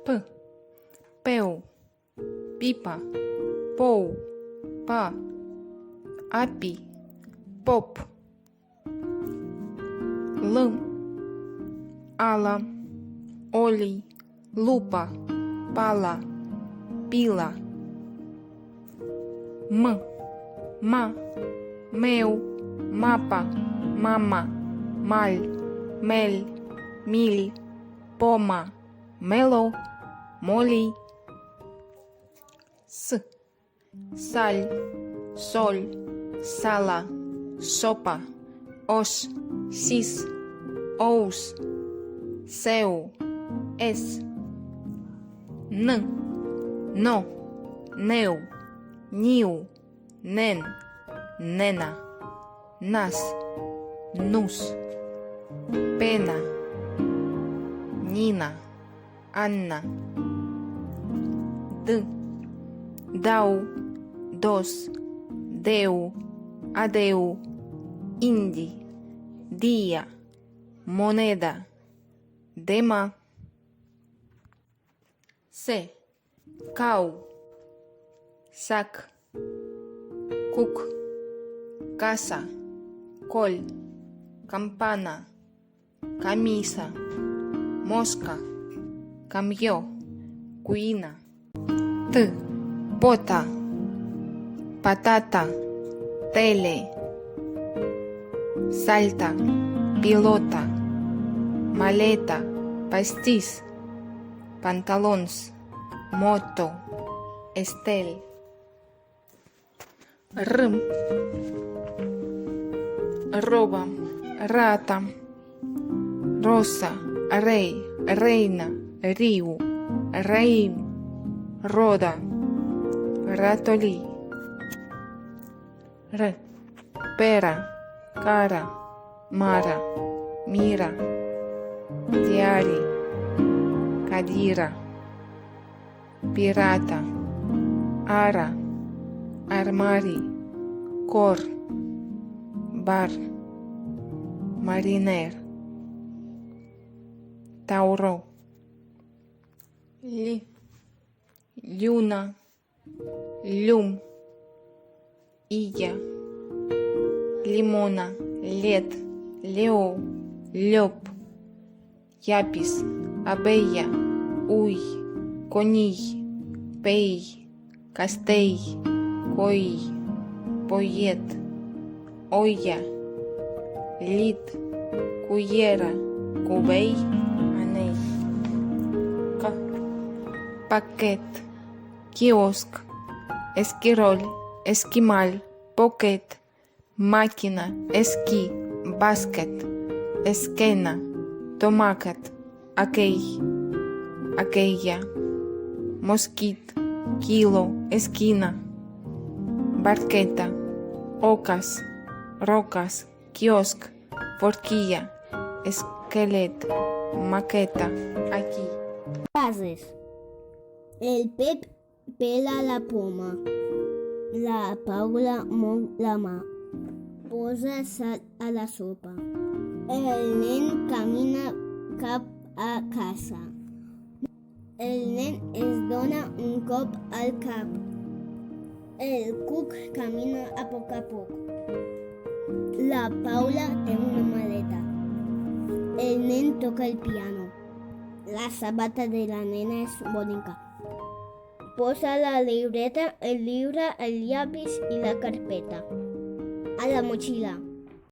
P, peu, pipa, pou, pa, api, pop. L, ala, olej, lupa, pala, pila. M, ma, meu, mapa, mama, mal, mel, mil, poma, melo, moli. S, sal, sol, sala, sopa, os, sis, ous, seu, es. N, no, neu, niu, nen, nena, nas, nus, pena, Nina, Anna. D, dau, dos, deu, adeu, indi, dia, moneda, dema. C, cau, sac, cuc, casa, col, campana, camisa, mosca, cambio, cuina. T, pota, patata, tele, salta, pilota, maleta, pastis, pantalons, moto, estel. R, roba, rata, rosa, rey, reina, río, reim, roda, ratolí. R, pera, cara, mara, mira, diari, cadira, pirata, ara, armari, cor, bar, mariner, tauro. Li, lluna, llum, illa, limona, led, leo, llop, llapis, abella, uy, conill, pell, castell, coll, pollet, olla, llit, cullera, cubell, anell. C, paquet, quiosc, esquirol, esquimal, pocket, máquina, esquí, básquet, esquena, tomàquet, aquell, aquella, mosquit, quilo, esquina, barqueta, ocas, rocas, quiosc, forquilla, esquelet, maqueta, aquí. Frases. El Pep pela la poma. La Paula mou la mà. Posa sal a la sopa. El nen camina cap a casa. El nen es dona un cop al cap. El cuc camina a poc a poc. La Paula té una maleta. El nen toca el piano. La sabata de la nena es bonita. Posa la libreta, el libro, el lápiz y la carpeta a la mochila.